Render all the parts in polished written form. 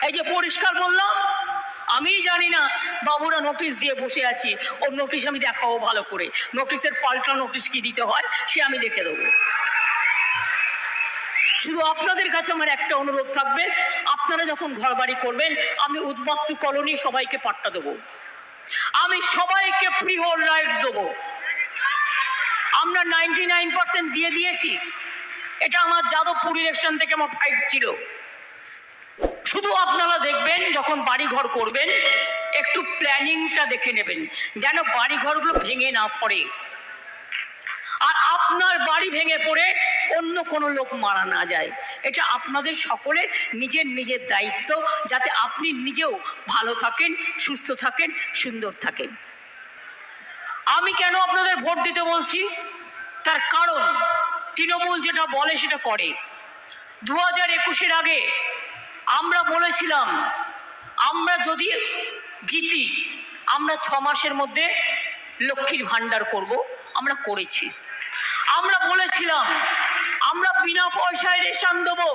এই যে পরিষ্কার বললাম, আমি জানি না বাবুরা নোটিশ দিয়ে বসে আছি, ওর নোটিশ আমি দেখাবো ভালো করে, নোটিশের পাল্টা নোটিশ কি দিতে হয় সে আমি দেখে দেবো। শুধু আপনাদের কাছে আমার একটা অনুরোধ থাকবে, আপনারা যখন ঘর বাড়ি করবেন, আমি উদ্বাস্তু কলোনি সবাইকে পাট্টা দেবো, আমি সবাইকে ফ্রি হোল্ড রাইটস দেবো। আমরা 99% দিয়ে দিয়েছি, এটা আমার যাদবপুর ইলেকশন থেকে আমার ফাইট ছিল। শুধু আপনারা দেখবেন যখন বাড়ি ঘর করবেন একটু প্ল্যানিংটা দেখে নেবেন, যেন বাড়ি ঘরগুলো ভেঙে না পড়ে, আর আপনার বাড়ি ভেঙে পড়ে অন্য কোনো লোক মারা না যায়। এটা আপনাদের সকলের নিজের নিজের দায়িত্ব, যাতে আপনি নিজেও ভালো থাকেন, সুস্থ থাকেন, সুন্দর থাকেন। আমি কেন আপনাদের ভোট দিতে বলছি, তার কারণ তৃণমূল যেটা বলে সেটা করে। 2021-এর আগে আমরা বলেছিলাম আমরা যদি জিতি আমরা 6 মাসের মধ্যে লক্ষ্মীর ভান্ডার করব, আমরা করেছি। আমরা বলেছিলাম আমরা বিনা পয়সায় রেশন দেবো,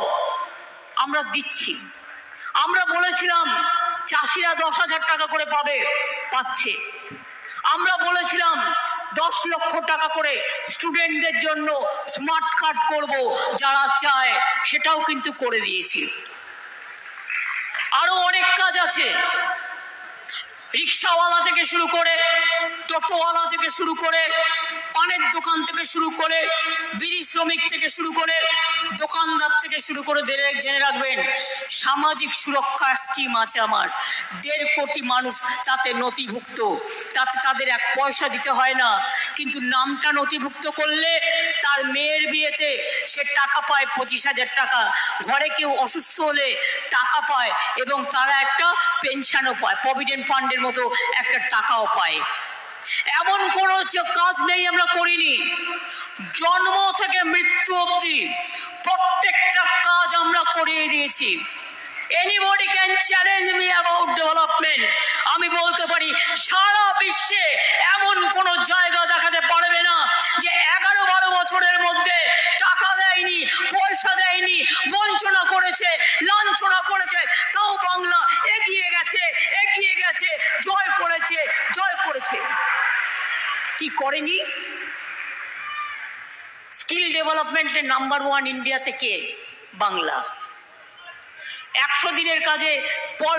আমরা দিচ্ছি। আমরা বলেছিলাম চাষিরা 10,000 টাকা করে পাবে, পাচ্ছে। আমরা বলেছিলাম 10 লক্ষ টাকা করে স্টুডেন্টদের জন্য স্মার্ট কার্ড করব, যারা চায়, সেটাও কিন্তু করে দিয়েছি। আরো অনেক কাজ আছে, রিক্সাওয়ালা থেকে শুরু করে, টোটোওয়ালা থেকে শুরু করে, পানের দোকান থেকে শুরু করে, বিড়ি শ্রমিক থেকে শুরু করে, দোকানদার থেকে শুরু করে, জেনে রাখবেন সামাজিক সুরক্ষা স্কিম আছে আমার। 1.5 কোটি মানুষ তাতে নথিভুক্ত, তাতে তাদের 1 পয়সা দিতে হয় না, কিন্তু নামটা নথিভুক্ত করলে তার মেয়ের বিয়েতে সে টাকা পায় 25,000 টাকা, ঘরে কেউ অসুস্থ হলে টাকা পায়, এবং তারা একটা পেনশনও পায়, প্রভিডেন্ট ফান্ডের মতো একটা টাকাও পায়। এমন কোনো কাজ নেই আমরা করিনি। জন্ম থেকে মৃত্যু অবধি প্রত্যেকটা কাজ আমরা করিয়ে দিয়েছি। Anybody can challenge me about development. আমি বলতে পারি সারা বিশ্বে এমন কোনো জায়গা দেখাতে পারবে না যে 11-12 বছরের মধ্যে টাকা দেয়নি, পয়সা দেয়নি, বঞ্চনা করেছে, লাঞ্ছনা করেছে, তাও বাংলা এগিয়ে গেছে, এগিয়ে গেছে, জয় করেছে, জয় করেছে। কি করেনি? স্কিল ডেভেলপমেন্টে নাম্বার 1 ইন্ডিয়াতে কে? বাংলা। 100 দিনের কাজে পর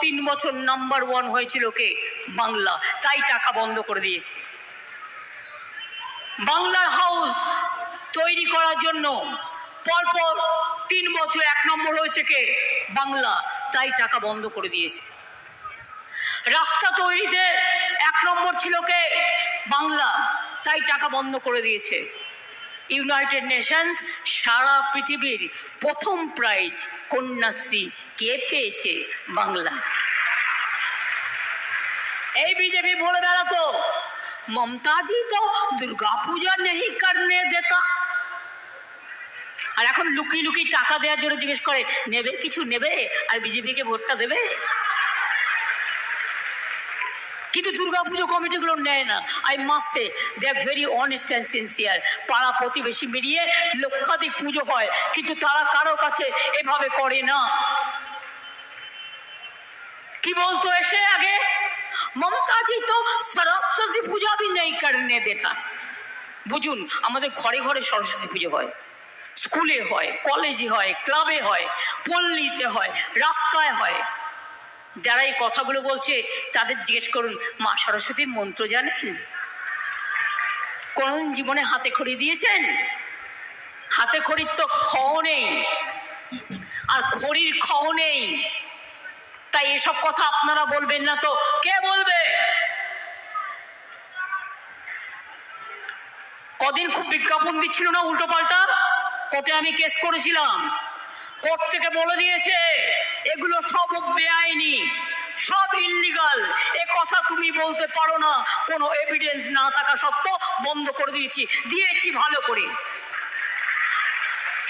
3 বছর নাম্বার 1 হয়েছিল কে? বাংলা। তাই টাকা বন্ধ করে দিয়েছে। বাংলার হাউস তৈরি করার জন্য পর 3 বছর 1 নম্বর হয়েছে কে? বাংলা। তাই টাকা বন্ধ করে দিয়েছে। রাস্তা তৈরিতে 1 নম্বর ছিল কে? বাংলা। তাই টাকা বন্ধ করে দিয়েছে। ইউনাইটেড নেশনস সারা পৃথিবীর প্রথম প্রাইজ কন্যাশ্রী কে পেয়েছে? বাংলা। এই বিজেপি বলে বেড়াতো মমতাজি তো দুর্গা পূজা নেই করনে দেতা, আর এখন লুকিয়ে লুকিয়ে টাকা দেওয়ার জন্য জিজ্ঞেস করে নেবে, কিছু নেবে, আর বিজেপিকে ভোটটা দেবে। কিন্তু দুর্গাপুজো কমিটিগুলো নেয় না। I must say they are very honest and sincere. পাড়া প্রতিবেশী মিলিয়ে লক্ষাধিক পুজো হয়, কিন্তু তারা কারো কাছে এভাবে করে না। কি বলতো এসে আগে? মমতাজি তো সরস্বতী পূজা ভি নেই করনে দেতা। বুঝুন, আমাদের ঘরে ঘরে সরস্বতী পুজো হয়, স্কুলে হয়, কলেজে হয়, ক্লাবে হয়, পল্লীতে হয়, রাস্তায় হয়। যারা এই কথাগুলো বলছে তাদের জিজ্ঞেস করুন মা সরস্বতীর মন্ত্র জানেন? কোনদিন জীবনে হাতে খড়ি দিয়েছেন? হাতে খড়ির তো খও নেই, আর খড়ির খও নেই। তাই এসব কথা আপনারা বলবেন না তো কে বলবে? কদিন খুব বিজ্ঞাপন দিচ্ছিল না উল্টো পাল্টা? কোর্টে আমি কেস করেছিলাম, কোর্ট থেকে বলে দিয়েছে এগুলো সব বেআইনি, সব ইল্লিগাল। এ কথা তুমি বলতে পারো না, কোনো এভিডেন্স না থাকা সত্ত্বেও বন্ধ করে দিয়েছি ভালো করে।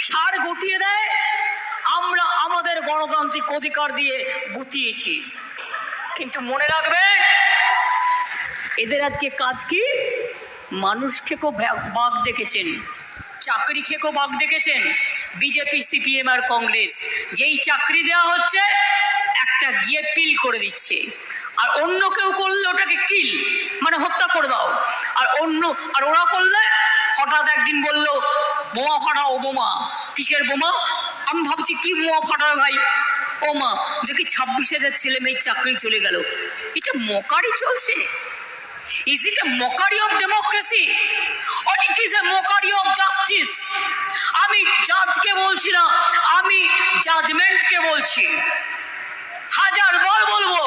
সার গুটিয়ে দেয়, আমরা আমাদের গণতান্ত্রিক অধিকার দিয়ে গুটিয়েছি। কিন্তু মনে রাখবে এদের আজকে কাজ কি? মানুষ খেকো বাঘ দেখেছেন, চাকরি খেকো বাঘ দেখেছেন, বিজেপি, সিপিএম আর কংগ্রেস যেই চাকরি দেওয়া হচ্ছে একটা গিয়ে পিল করে দিচ্ছে, আর অন্য কেউ করলে ওটাকে কিল মানে হত্যা করে দাও, আর ওরা করলে হঠাৎ একদিন বললো বোমা ফাটাও, বোমা কিসের বোমা? আমি ভাবছি কি বোমা ফাটাবে ভাই? ও মা, দেখি 26,000 ছেলে মেয়ের চাকরি চলে গেল। এটা মকারি চলছে। Is it a mockery of democracy or it is a mockery of justice? আমি জাজকে বলছি না, আমি জাজমেন্টকে বলছি। হাজারবার বলবো,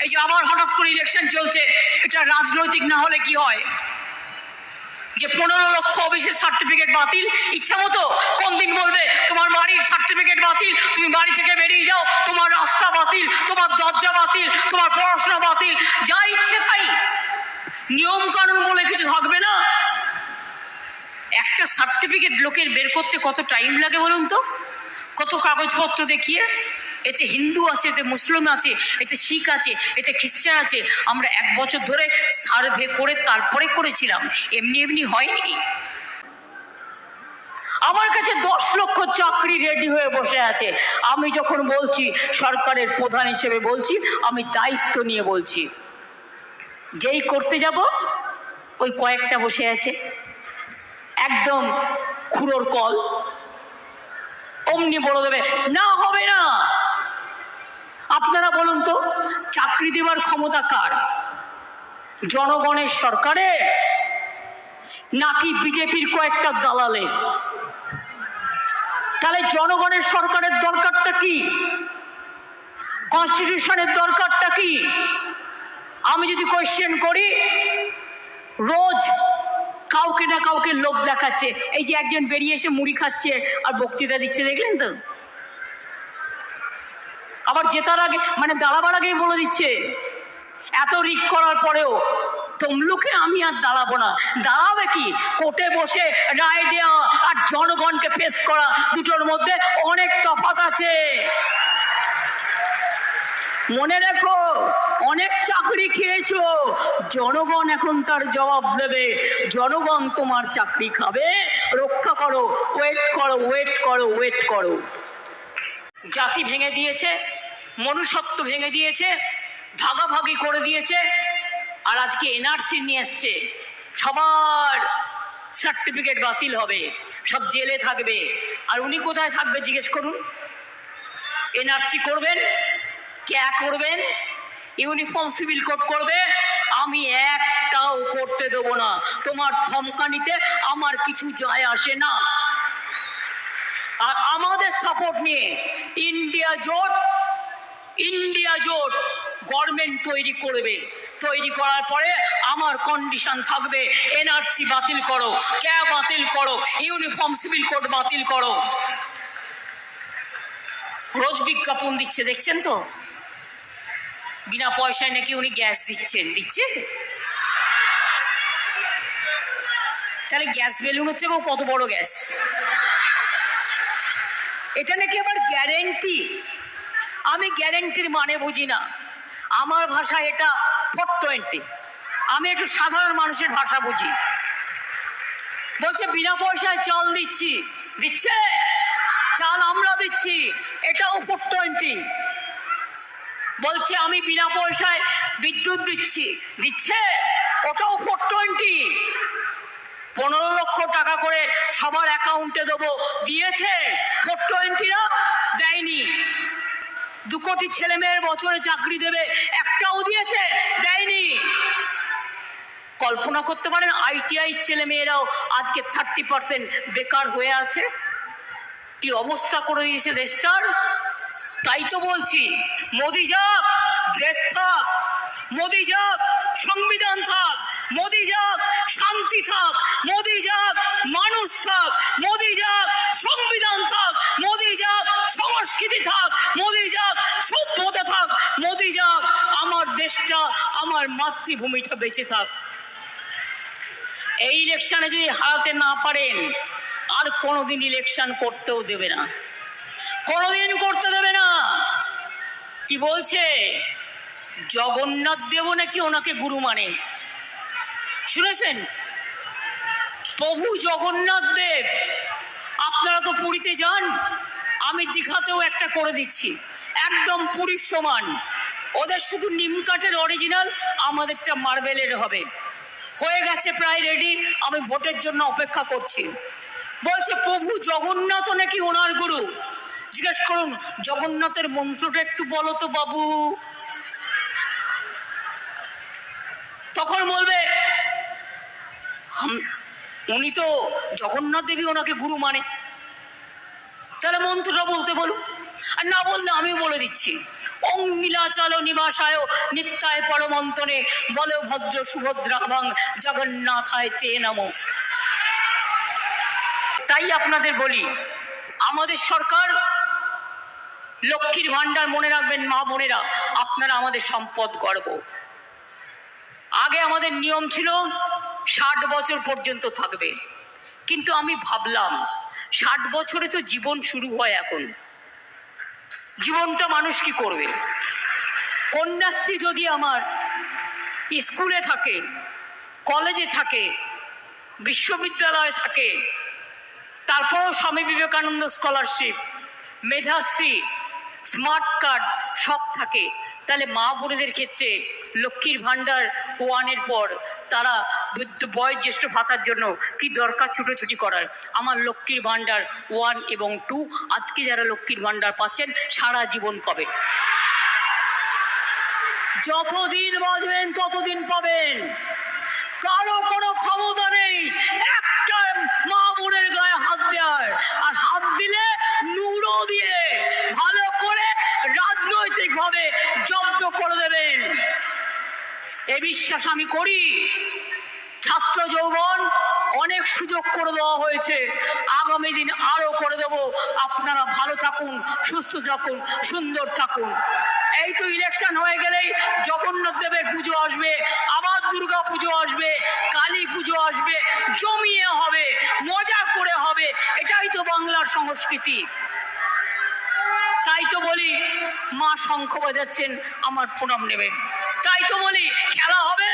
এই যে আবার হঠাৎ করে ইলেকশন চলছে, এটা রাজনৈতিক না হলে কি হয়? যে 15 লক্ষ অফিসের সার্টিফিকেট বাতিল, ইচ্ছা মতো কোন দিন বলবে তোমার বাড়ির সার্টিফিকেট বাতিল, তুমি বাড়ি থেকে বেরিয়ে যাও, তোমার রাস্তা বাতিল, তোমার দরজা বাতিল, তোমার পড়াশোনা বাতিল, যা ইচ্ছে তাই। নিয়ম কানুন বলে কিছু থাকবে না। একটা সার্টিফিকেট লোকের বের করতে কত টাইম লাগে বলুন তো? কত কাগজপত্র দেখিয়ে, এতে হিন্দু আছে, এতে মুসলিম আছে, এতে শিখ আছে, এতে খ্রিস্টান আছে। আমরা 1 বছর ধরে সার্ভে করে তারপরে করেছিলাম, এমনি এমনি হয়নি। আমার কাছে 10 লক্ষ চাকরি রেডি হয়ে বসে আছে। আমি যখন বলছি সরকারের প্রধান হিসেবে বলছি, আমি দায়িত্ব নিয়ে বলছি। যেই করতে যাব ওই কয়েকটা বসে আছে, একদম খুঁড়োর কল, অমনি বলে দেবে না, হবে না। আপনারা বলুন তো, চাকরি দেওয়ার ক্ষমতা কার? জনগণের, সরকারের, নাকি বিজেপির কয়েকটা দালালের? তাহলে জনগণের সরকারের দরকারটা কি? কনস্টিটিউশনের দরকারটা কি? আমি যদি কোয়েশ্চেন করি, রোজ কাউকে না কাউকে লোক দেখাচ্ছে। এই যে একজন বেরিয়ে এসে মুড়ি খাচ্ছে আর বক্তৃতা দিচ্ছে, দেখলেন তো? আবার জেতার আগে মানে দাঁড়াবার আগেই বলে দিচ্ছে, এত রিক করার পরেও তমলুকে আমি আর দাঁড়াবো না। দাঁড়াবে কি? কোর্টে বসে রায় দেওয়া আর জনগণকে ফেস করা, দুটোর মধ্যে অনেক তফাৎ আছে। মনে রেখো, অনেক চাকরি খেয়েছো, জনগণ এখন তার জবাব দেবে। জনগণ তোমার চাকরি খাবে, রক্ষা করো। ওয়েট করো, ওয়েট করো, ওয়েট করো। জাতি ভেঙে দিয়েছে, মনুষ্যত্ব ভেঙে দিয়েছে, ভাগাভাগি করে দিয়েছে, আর আজকে এনআরসি নিয়ে এসছে। সবার সার্টিফিকেট বাতিল হবে, সব জেলে থাকবে। আর উনি কোথায় থাকবে জিজ্ঞেস করুন? এনআরসি করবেন, ক্যা করবেন, ইউনিফর্ম সিভিল কোড করবে। আমি একটাও করতে দেবো না। তোমার ধমকানিতে আমার কিছু যায় আসে না। আর আমাদের সাপোর্ট নিয়ে ইন্ডিয়া জোট গভর্নমেন্ট তৈরি করবে। তৈরি করার পরে আমার কন্ডিশন থাকবে, এনআরসি বাতিল করো, ক্যা বাতিল করো, ইউনিফর্ম সিভিল কোড বাতিল করো। রোজ বিজ্ঞাপন দিচ্ছে, দেখছেন তো? বিনা পয়সায় নাকি উনি গ্যাস দিচ্ছে। তাহলে গ্যাস বেলুন হচ্ছে কত বড় গ্যাস? এটা নাকি আবার গ্যারেন্টি। আমি গ্যারেন্টির মানে বুঝি না, আমার ভাষা এটা 420। আমি একটু সাধারণ মানুষের ভাষা বুঝি। বলছে বিনা পয়সায় চাল দিচ্ছে, চাল আমরা দিচ্ছি, এটাও 420। বলছে আমি বিনা পয়সায় বিদ্যুৎ দিচ্ছে, ওটাও 420। 15 লক্ষ টাকা করে সবার অ্যাকাউন্টে দেবো, দিয়েছে 420 না? দেয়নি। 2 কোটি ছেলে মেয়ের বছরে চাকরি দেবে, একটাও দিয়েছে? দেয়নি। কল্পনা করতে পারেন ITI ছেলে মেয়েরাও আজকে 30% বেকার হয়ে আছে। কি অবস্থা করে দিয়েছে দেশটার। তাই তো বলছি, মোদি যাক, দেশ থাক। মোদি যাক, সংবিধান থাক। মোদি যাক, শান্তি থাক। মোদি যাক, মানুষ থাক। মোদি যাক, সংবিধান থাক। মোদি যাক, সংস্কৃতি থাক। মোদি যাক, সভ্যতা থাক। মোদি যাক, আমার দেশটা, আমার মাতৃভূমিটা বেঁচে থাক। এই ইলেকশনে যদি হারাতে না পারেন, আর কোনোদিন ইলেকশন করতেও দেবে না, কোনোদিন করতে দেবে না। কি বলছে? জগন্নাথ দেব নাকি ওনাকে গুরু মানে, শুনেছেন? প্রভু জগন্নাথ দেব। আপনারা তো পুরীতে যান, আমি দীঘাতেও একটা করে দিচ্ছি, একদম পুরীর সমান। ওদের শুধু নিম কাঠের অরিজিনাল, আমাদেরটা মার্বেলের হবে। হয়ে গেছে প্রায় রেডি, আমি ভোটের জন্য অপেক্ষা করছি। বলছে প্রভু জগন্নাথ নাকি ওনার গুরু। জিজ্ঞেস করুন জগন্নাথের মন্ত্রটা একটু বলো তো বাবু। তখন বলবে উনি তো জগন্নাথ দেবী ওনাকে গুরু মানে, তাহলে মন্ত্রটা বলতে বলুন। আর না বললে আমিও বলে দিচ্ছি, ওং নীলাচল নিবাসায় নিত্যায় পরমন্তনে বলভদ্র সুভদ্রাভং জগন্নাথায় তে নমঃ। তাই আপনাদের বলি, আমাদের সরকার লক্ষ্মীর ভান্ডার মনে রাখবেন মা বোনেরা, আপনারা আমাদের সম্পদ গর্ব। আগে আমাদের নিয়ম ছিল 60 বছর পর্যন্ত থাকবে, কিন্তু আমি ভাবলাম 60 বছরে তো জীবন শুরু হয়, এখন জীবনটা মানুষ কি করবে? কন্যাশ্রী যদি আমার স্কুলে থাকে, কলেজে থাকে, বিশ্ববিদ্যালয়ে থাকে, তারপরও Swami Vivekananda scholarship, Medhashree, smart card সব থাকে, তাহলে মা বোনেদের ক্ষেত্রে লক্ষ্মীর ভান্ডার 1-এর পর তারা বয়োজ্যেষ্ঠ ভাতার জন্য কি দরকার ছুটোছুটি করার? আমার লক্ষ্মীর ভান্ডার 1 এবং 2, আজকে যারা লক্ষ্মীর ভান্ডার পাচ্ছেন সারা জীবন পাবেন, যতদিন বাঁচবেন ততদিন পাবেন। কারো কোনো ক্ষমতা নেই একটা মা বোনের গায়ে হাত দেওয়ার, আর হাত দিলে নুড়ো দিয়ে ভালো করে রাজনৈতিক ভাবে জব্দ করে দেবেন, এ বিশ্বাস আমি করি। ছাত্র যৌবন অনেক সুযোগ করে দেওয়া হয়েছে, আগামী দিন আরো করে দেব। আপনারা ভালো থাকুন, সুস্থ থাকুন, সুন্দর থাকুন। এই তো ইলেকশন হয়ে গেলেই জগন্নাথ দেবের পুজো আসবে, আবার দুর্গা পুজো আসবে, কালী পুজো আসবে, জমিয়ে হবে, মজা করে হবে, এটাই তো বাংলার সংস্কৃতি। তাই তো বলি মা শঙ্খ বাজাচ্ছেন, আমার প্রণাম নেবেন। তাই তো বলি খেলা হবে,